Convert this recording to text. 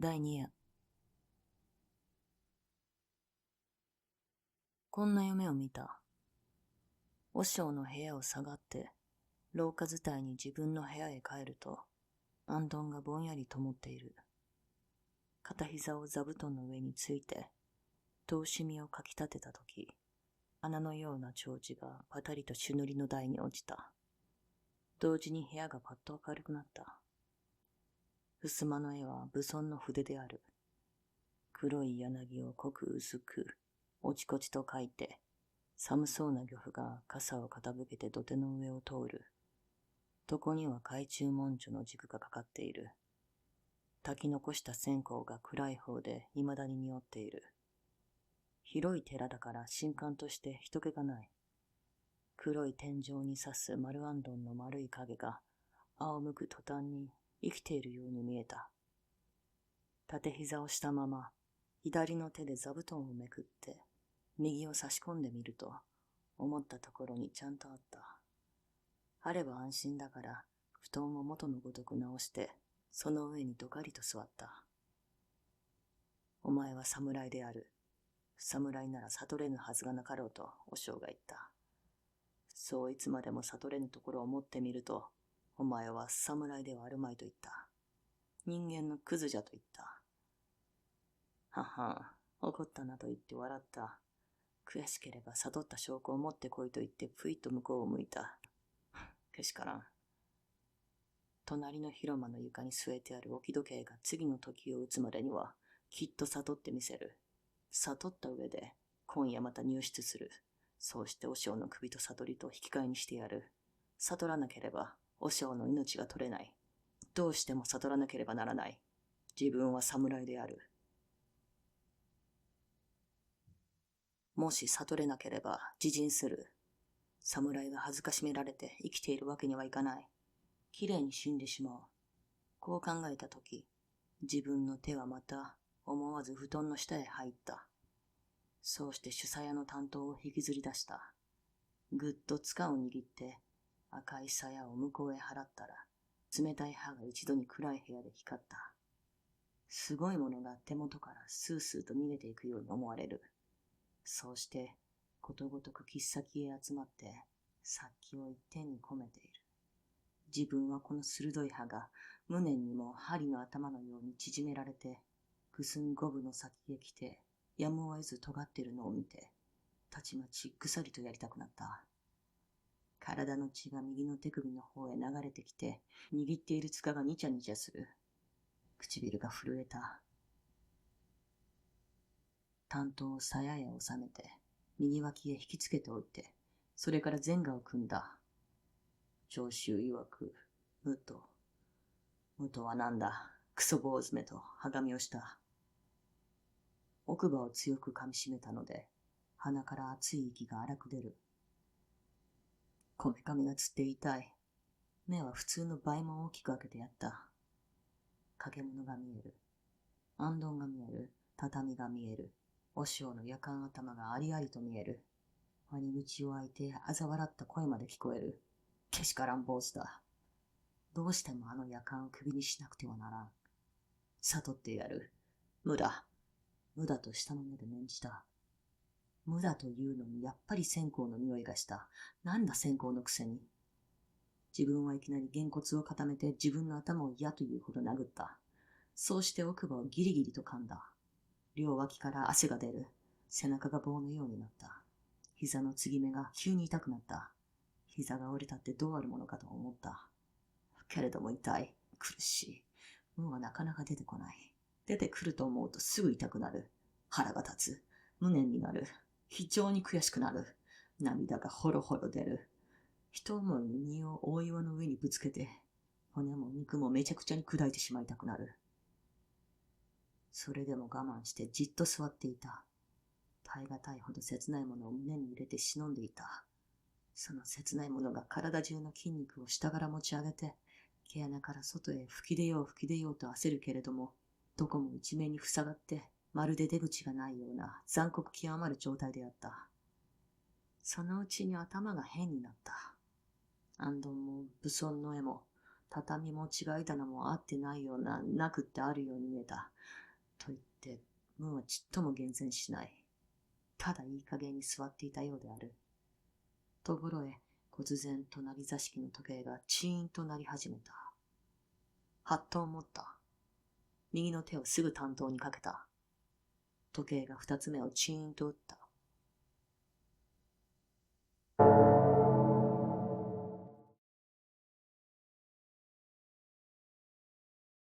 第2夜。こんな夢を見た。和尚の部屋を下がって、廊下伝いに自分の部屋へ帰ると、アンドンがぼんやり灯っている。片膝を座布団の上について、戸しみをかき立てたとき、穴のような提子がパタリと朱塗りの台に落ちた。同時に部屋がパッと明るくなった。襖の絵は武尊の筆である。黒い柳を濃く薄く、おちこちと描いて、寒そうな漁夫が傘を傾けて土手の上を通る。床には懐中文書の軸がかかっている。炊き残した線香が暗い方で未だに匂っている。広い寺だから神官として人気がない。黒い天井に刺す丸あんどんの丸い影が仰向く途端に生きているように見えた。縦膝をしたまま左の手で座布団をめくって右を差し込んでみると思ったところにちゃんとあった。あれば安心だから布団を元のごとく直してその上にどかりと座った。お前は侍である。侍なら悟れぬはずがなかろうと和尚が言った。そういつまでも悟れぬところを持ってみると、お前は侍ではあるまいと言った。人間のクズじゃと言った。はは、怒ったなと言って笑った。悔しければ悟った証拠を持ってこいと言ってぷいっと向こうを向いた。けしからん。隣の広間の床に据えてある置き時計が次の時を打つまでにはきっと悟ってみせる。悟った上で今夜また入室する。そうして和尚の首と悟りと引き換えにしてやる。悟らなければ和尚の命が取れない。どうしても悟らなければならない。自分は侍である。もし悟れなければ自尽する。侍が恥ずかしめられて生きているわけにはいかない。きれいに死んでしまう。こう考えたとき、自分の手はまた思わず布団の下へ入った。そうして主鞘の担当を引きずり出した。ぐっと塚を握って赤い鞘を向こうへ払ったら、冷たい刃が一度に暗い部屋で光った。すごいものが手元からスースーと逃げていくように思われる。そうしてことごとく切っ先へ集まって殺気を一点に込めている。自分はこの鋭い刃が無念にも針の頭のように縮められて、くすん五分の先へ来て、やむを得ず尖っているのを見て、たちまちぐさりとやりたくなった。体の血が右の手首の方へ流れてきて、握っている塚がニチャニチャする。唇が震えた。担当を鞘へ収めて、右脇へ引きつけておいて、それから前牙を組んだ。長州曰く、無と。無とはなんだ、クソ坊主めとはがみをした。奥歯を強く噛みしめたので、鼻から熱い息が荒く出る。こめかみがつって痛い。目は普通の倍も大きく開けてやった。影物が見える。あんどんが見える。畳が見える。和尚の夜間頭がありありと見える。ワニ口を開いて嘲笑った声まで聞こえる。けしからん坊主だ。どうしてもあの夜間を首にしなくてはならん。悟ってやる。無だ。無だと下の目で念じた。無だというのにやっぱり線香の匂いがした。なんだ線香のくせに。自分はいきなりげんこつを固めて自分の頭を嫌というほど殴った。そうして奥歯をギリギリと噛んだ。両脇から汗が出る。背中が棒のようになった。膝の継ぎ目が急に痛くなった。膝が折れたってどうあるものかと思った。けれども痛い。苦しい。無はなかなか出てこない。出てくると思うとすぐ痛くなる。腹が立つ。無念になる。非常に悔しくなる。涙がほろほろ出る。一思いに身を大岩の上にぶつけて、骨も肉もめちゃくちゃに砕いてしまいたくなる。それでも我慢してじっと座っていた。耐え難いほど切ないものを胸に入れて忍んでいた。その切ないものが体中の筋肉を下から持ち上げて、毛穴から外へ吹き出よう吹き出ようと焦るけれども、どこも一面に塞がって、まるで出口がないような残酷極まる状態であった。そのうちに頭が変になった。あんどんも武尊の絵も、畳も違い棚も合ってないような、なくってあるように見えた。と言って、ムーはちっとも厳選しない。ただいい加減に座っていたようである。ところへ、忽然隣座敷の時計がチーンと鳴り始めた。はっと思った。右の手をすぐ担当にかけた。時計が二つ目をチーンと打った。